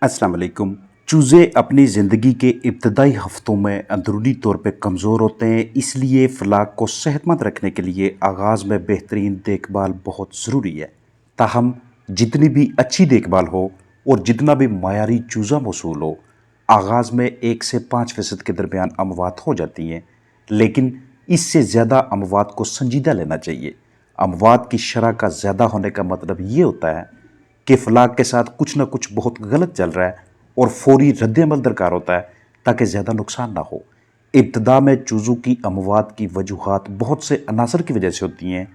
अस्सलाम वालेकुम। चूज़े अपनी ज़िंदगी के इब्तदाई हफ्तों में अंदरूनी तौर पे कमज़ोर होते हैं, इसलिए फ़लाक को सेहतमंद रखने के लिए आगाज़ में बेहतरीन देखभाल बहुत ज़रूरी है। ताहम जितनी भी अच्छी देखभाल हो और जितना भी मायारी चूज़ा मौसूल हो, आगाज़ में 1 से 5% के दरमियान अमवात हो जाती हैं, लेकिन इससे ज़्यादा अमवात को संजीदा लेना चाहिए। अमवात की शरह का ज़्यादा होने का मतलब ये होता है कि फ़लाक के साथ कुछ ना कुछ बहुत गलत चल रहा है और फौरी रद्द-ए-अमल दरकार होता है ताकि ज़्यादा नुकसान ना हो। इब्तिदा में चूज़ों की अमवात की वजूहात बहुत से अनासर की वजह से होती हैं,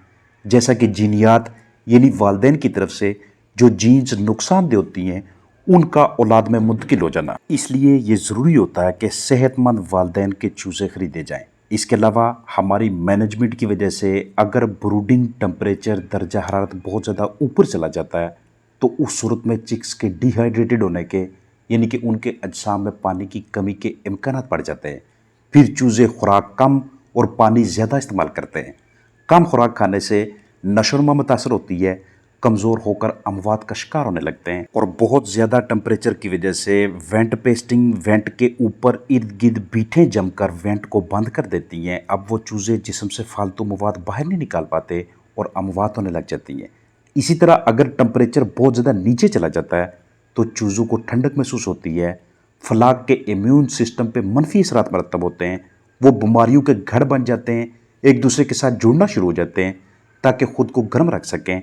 जैसा कि जीनियात यानी वालिदैन की तरफ से जो जीन्स नुकसानदेह होती हैं, उनका औलाद में मुंतकिल हो जाना। इसलिए ये ज़रूरी होता है कि सेहतमंद वालिदैन के चूज़े ख़रीदे जाएँ। इसके अलावा हमारी मैनेजमेंट की वजह से अगर ब्रूडिंग टेम्परेचर दर्जा हरारत बहुत ज़्यादा ऊपर चला जाता है, तो उस सूरत में चिक्स के डिहाइड्रेटेड होने के यानी कि उनके अजसाम में पानी की कमी के इम्कानात बढ़ जाते हैं। फिर चूज़े खुराक कम और पानी ज़्यादा इस्तेमाल करते हैं। कम खुराक खाने से नशोनुमा मुतासर होती है, कमज़ोर होकर अमवात का शिकार होने लगते हैं और बहुत ज़्यादा टेम्परेचर की वजह से वेंट पेस्टिंग वेंट के ऊपर इर्द गिर्द बीठें जमकर वेंट को बंद कर देती हैं। अब वो चूज़े जिस्म से फालतू मवाद बाहर नहीं निकाल पाते और अमवात होने लग जाती हैं। इसी तरह अगर टेम्परेचर बहुत ज़्यादा नीचे चला जाता है तो चूज़ों को ठंडक महसूस होती है, फ़लाक के इम्यून सिस्टम पे मनफी असरात मरतब होते हैं, वो बीमारियों के घर बन जाते हैं, एक दूसरे के साथ जुड़ना शुरू हो जाते हैं ताकि ख़ुद को गर्म रख सकें।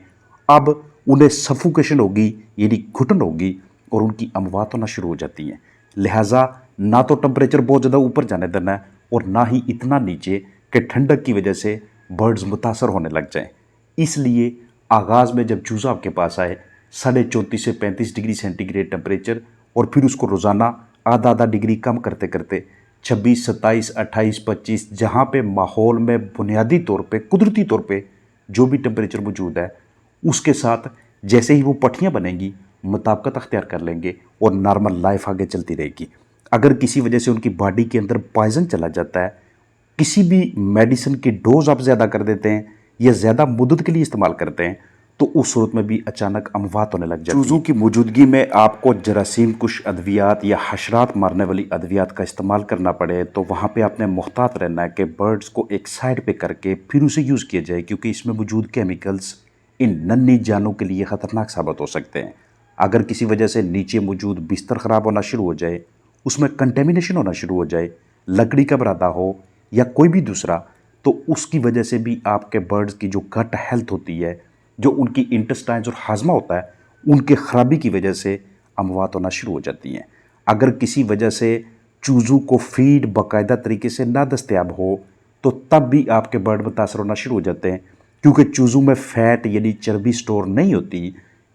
अब उन्हें सफोकेशन होगी यानी घुटन होगी और उनकी अमवात होना शुरू हो जाती हैं। लिहाजा ना तो टेम्परेचर बहुत ज़्यादा ऊपर जाने देना है और ना ही इतना नीचे कि ठंडक की वजह से बर्ड्स मुतासर होने लग जाएं। इसलिए आगाज़ में जब चूज़ा आपके पास आए 34.5 से 35 डिग्री सेंटीग्रेड टेम्परेचर और फिर उसको रोज़ाना आधा आधा डिग्री कम करते करते 26, 27, 28, 25 जहाँ पे माहौल में बुनियादी तौर पे कुदरती तौर पे जो भी टेम्परेचर मौजूद है उसके साथ जैसे ही वो पट्टियाँ बनेंगी मुताबिकत अख्तियार कर लेंगे और नॉर्मल लाइफ आगे चलती रहेगी। अगर किसी वजह से उनकी बॉडी के अंदर पॉइजन चला जाता है, किसी भी मेडिसिन की डोज आप ज़्यादा कर देते हैं या ज़्यादा मुद्दत के लिए इस्तेमाल करते हैं तो उस सूरत में भी अचानक अमवात होने लग जाती है। चूज़ों की मौजूदगी में आपको जरासीम कुश अद्वियात या हशरात मारने वाली अद्वियात का इस्तेमाल करना पड़े तो वहाँ पे आपने मुहतात रहना है कि बर्ड्स को एक साइड पे करके फिर उसे यूज़ किया जाए, क्योंकि इसमें मौजूद केमिकल्स इन नन्ही जानों के लिए ख़तरनाक साबित हो सकते हैं। अगर किसी वजह से नीचे मौजूद बिस्तर ख़राब होना शुरू हो जाए, उसमें कंटेमिनेशन होना शुरू हो जाए, लकड़ी का बरादा हो या कोई भी दूसरा, तो उसकी वजह से भी आपके बर्ड्स की जो गट हेल्थ होती है, जो उनकी इंटेस्टाइन्स और हाजमा होता है, उनके ख़राबी की वजह से अमवात होना शुरू हो जाती हैं। अगर किसी वजह से चूज़ों को फीड बाकायदा तरीके से ना दस्तयाब हो तो तब भी आपके बर्ड मुतासर होना शुरू हो जाते हैं, क्योंकि चूज़ों में फ़ैट यानी चर्बी स्टोर नहीं होती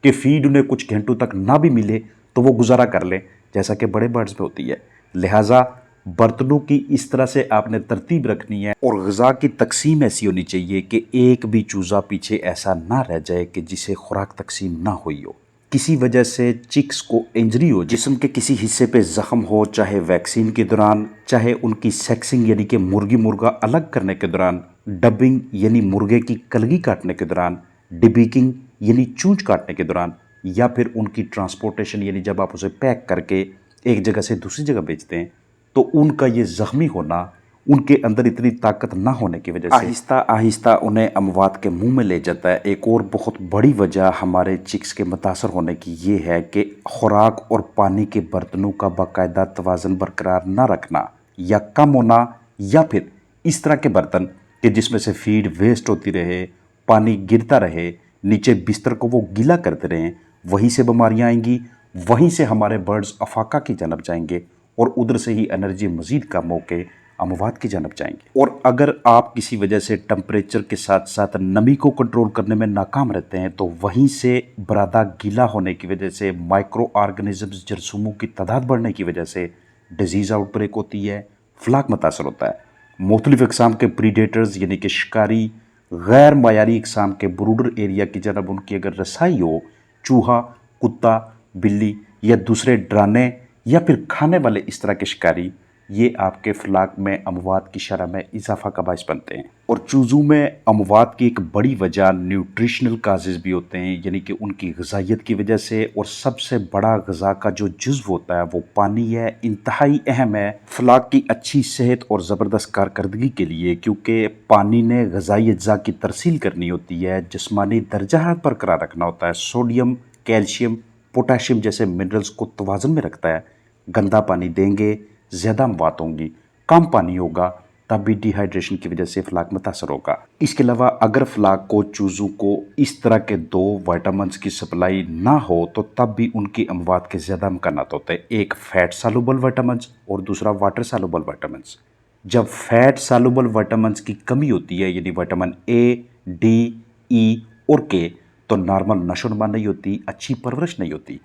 कि फ़ीड उन्हें कुछ घंटों तक ना भी मिले तो वो गुजारा कर लें, जैसा कि बड़े बर्ड्स में होती है। लिहाजा बर्तनों की इस तरह से आपने तरतीब रखनी है और ग़िज़ा की तकसीम ऐसी होनी चाहिए कि एक भी चूज़ा पीछे ऐसा ना रह जाए कि जिसे खुराक तकसीम ना हुई हो। किसी वजह से चिक्स को इंजरी हो, जिस्म के किसी हिस्से पे ज़ख्म हो, चाहे वैक्सीन के दौरान, चाहे उनकी सेक्सिंग यानी कि मुर्गी मुर्गा अलग करने के दौरान, डबिंग यानी मुर्गे की कलगी काटने के दौरान, डिबीकिंग यानी चूंच काटने के दौरान, या फिर उनकी ट्रांसपोर्टेशन यानी जब आप उसे पैक करके एक जगह से दूसरी जगह भेजते हैं, तो उनका ये ज़ख्मी होना उनके अंदर इतनी ताकत ना होने की वजह से आहिस्ता आहिस्ता उन्हें अमवात के मुंह में ले जाता है। एक और बहुत बड़ी वजह हमारे चिक्स के मुतासर होने की ये है कि खुराक और पानी के बर्तनों का बाकायदा तवाज़न बरकरार ना रखना या कम होना, या फिर इस तरह के बर्तन कि जिसमें से फीड वेस्ट होती रहे, पानी गिरता रहे, नीचे बिस्तर को वो गीला करते रहें, वहीं से बीमारियाँ आएंगी, वहीं से हमारे बर्ड्स अफाका की जानब जाएंगे और उधर से ही एनर्जी मज़ीद कम होकर अमवात की जानब जाएंगे। और अगर आप किसी वजह से टेम्परेचर के साथ साथ नमी को कंट्रोल करने में नाकाम रहते हैं तो वहीं से बरादा गीला होने की वजह से माइक्रो ऑर्गेनिजम्स जरसूमों की तादाद बढ़ने की वजह से डिजीज़ आउटब्रेक होती है, फ्लाक मुतासर होता है। मुख्तलिफ़ इक़साम के प्रीडेटर्स यानी कि शिकारी गैर मायारी इक़साम के ब्रूडर एरिया की जानब उनकी अगर रसाई हो, चूहा, कुत्ता, बिल्ली या दूसरे डराने या फिर खाने वाले इस तरह के शिकारी یہ آپ کے فلاک میں اموات کی شرح میں اضافہ کا باعث بنتے ہیں۔ اور چوزوں میں اموات کی ایک بڑی وجہ نیوٹریشنل کازز بھی ہوتے ہیں، یعنی کہ ان کی غذائیت کی وجہ سے، اور سب سے بڑا غذا کا جو جزو ہوتا ہے وہ پانی ہے، انتہائی اہم ہے فلاک کی اچھی صحت اور زبردست کارکردگی کے لیے، کیونکہ پانی نے غذائی اجزاء کی ترسیل کرنی ہوتی ہے، جسمانی درجہ حرارت برقرار رکھنا ہوتا ہے، سوڈیم، کیلشیم، پوٹاشیم جیسے منرلز کو توازن میں رکھتا ہے۔ گندا پانی دیں گے زیادہ اموات ہوں گی، کم پانی ہوگا تب بھی ڈی ہائیڈریشن کی وجہ سے فلاک متاثر ہوگا۔ اس کے علاوہ اگر فلاک کو چوزوں کو اس طرح کے 2 وائٹامنز کی سپلائی نہ ہو تو تب بھی ان کی اموات کے زیادہ امکانات ہوتے ہیں، ایک فیٹ سالوبل وائٹامنز اور دوسرا واٹر سالوبل وائٹامنز۔ جب فیٹ سالوبل وائٹامنز کی کمی ہوتی ہے، یعنی وائٹامن اے، ڈی، ای اور کے، تو نارمل نشو و نما نہیں ہوتی، اچھی پرورش نہیں ہوتی۔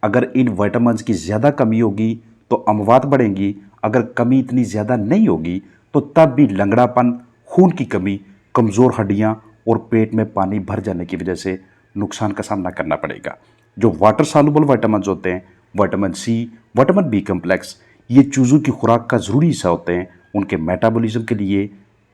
اگر ان وائٹامنز کی زیادہ کمی ہوگی تو اموات بڑھیں گی، اگر کمی اتنی زیادہ نہیں ہوگی تو تب بھی لنگڑا پن، خون کی کمی، کمزور ہڈیاں اور پیٹ میں پانی بھر جانے کی وجہ سے نقصان کا سامنا کرنا پڑے گا۔ جو واٹر سالوبل وائٹامنز ہوتے ہیں، vitamin C, vitamin B complex, یہ چوزوں کی خوراک کا ضروری حصہ ہوتے ہیں، ان کے میٹابولزم کے لیے،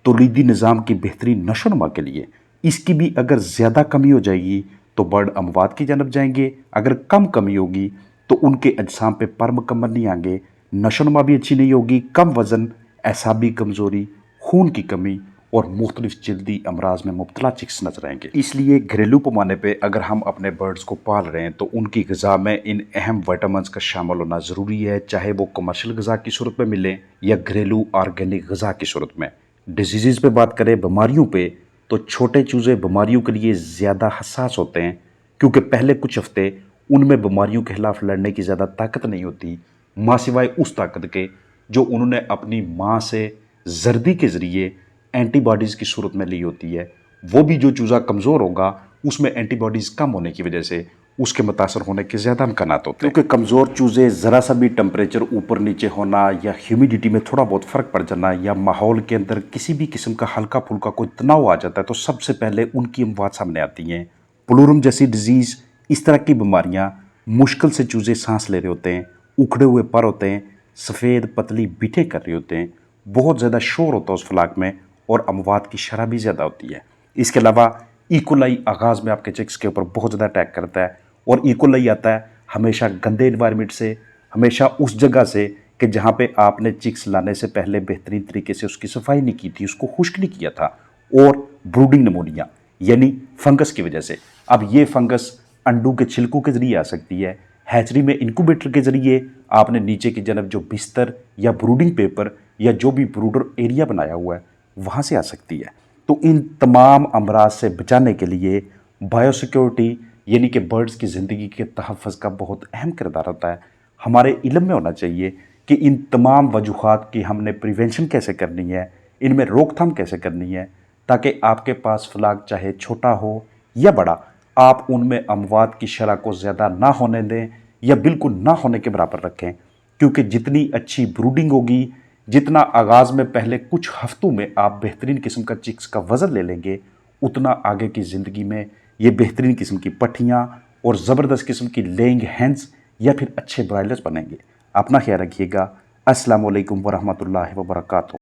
تولیدی نظام کی بہترین نشو و نما کے لیے۔ اس کی بھی اگر زیادہ کمی ہو جائے گی تو برڈ اموات کی جانب جائیں گے، اگر کم کمی ہوگی تو ان کے اجسام پہ پر مکمل نہیں آئیں گے، نشو و نما بھی اچھی نہیں ہوگی، کم وزن، اعصابی کمزوری، خون کی کمی اور مختلف جلدی امراض میں مبتلا چکس نظر آئیں گے۔ اس لیے گھریلو پیمانے پہ اگر ہم اپنے برڈز کو پال رہے ہیں تو ان کی غذا میں ان اہم وائٹامنز کا شامل ہونا ضروری ہے، چاہے وہ کمرشل غذا کی صورت میں ملیں یا گھریلو آرگینک غذا کی صورت میں۔ ڈیزیزز پہ بات کریں، بیماریوں پہ، تو چھوٹے چوزے بیماریوں کے لیے زیادہ حساس ہوتے ہیں، کیونکہ پہلے کچھ ہفتے ان میں بیماریوں کے خلاف لڑنے کی زیادہ طاقت نہیں ہوتی، ماں سوائے اس طاقت کے جو انہوں نے اپنی ماں سے زردی کے ذریعے اینٹی باڈیز کی صورت میں لی ہوتی ہے۔ وہ بھی جو چوزہ کمزور ہوگا اس میں اینٹی باڈیز کم ہونے کی وجہ سے اس کے متاثر ہونے کے زیادہ امکانات ہوتے ہیں، کیونکہ کمزور چوزے ذرا سا بھی ٹمپریچر اوپر نیچے ہونا یا ہیومیڈیٹی میں تھوڑا بہت فرق پڑ جانا یا ماحول کے اندر کسی بھی قسم کا ہلکا پھلکا کوئی تناؤ آ جاتا ہے تو سب سے پہلے ان کی اموات سامنے آتی ہیں۔ پلورم جیسی ڈیزیز، اس طرح کی بیماریاں، مشکل سے چوزے سانس لے رہے ہوتے ہیں، اکھڑے ہوئے پر ہوتے ہیں، سفید پتلی بیٹیں کر رہے ہوتے ہیں، بہت زیادہ شور ہوتا ہے اس فلاک میں، اور اموات کی شرح بھی زیادہ ہوتی ہے۔ اس کے علاوہ ایکولائی آغاز میں آپ کے چکس کے اوپر بہت زیادہ اٹیک کرتا ہے، اور ایکولائی آتا ہے ہمیشہ گندے انوائرمنٹ سے، ہمیشہ اس جگہ سے کہ جہاں پہ آپ نے چکس لانے سے پہلے بہترین طریقے سے اس کی صفائی نہیں کی تھی، اس کو خشک نہیں کیا تھا، اور بروڈنگ نمونیا یعنی فنگس کی وجہ سے۔ اب یہ فنگس انڈوں کے چھلکوں کے ذریعے آ سکتی ہے، ہیچری میں انکوبیٹر کے ذریعے آپ نے نیچے کی جانب جو بستر یا بروڈنگ پیپر یا جو بھی بروڈر ایریا بنایا ہوا ہے وہاں سے آ سکتی ہے۔ تو ان تمام امراض سے بچانے کے لیے بائیو سیکیورٹی یعنی کہ برڈز کی زندگی کے تحفظ کا بہت اہم کردار ہوتا ہے۔ ہمارے علم میں ہونا چاہیے کہ ان تمام وجوہات کی ہم نے پریونشن کیسے کرنی ہے، ان میں روک تھام کیسے کرنی ہے، تاکہ آپ کے پاس فلاک چاہے چھوٹا ہو یا بڑا، آپ ان میں اموات کی شرح کو زیادہ نہ ہونے دیں یا بالکل نہ ہونے کے برابر رکھیں، کیونکہ جتنی اچھی بروڈنگ ہوگی، جتنا آغاز میں پہلے کچھ ہفتوں میں آپ بہترین قسم کا چکس کا وزن لے لیں گے، اتنا آگے کی زندگی میں یہ بہترین قسم کی پٹھیاں اور زبردست قسم کی لینگ ہینز یا پھر اچھے برائلرز بنیں گے۔ اپنا خیال رکھیے گا۔ السلام علیکم ورحمۃ اللہ وبرکاتہ۔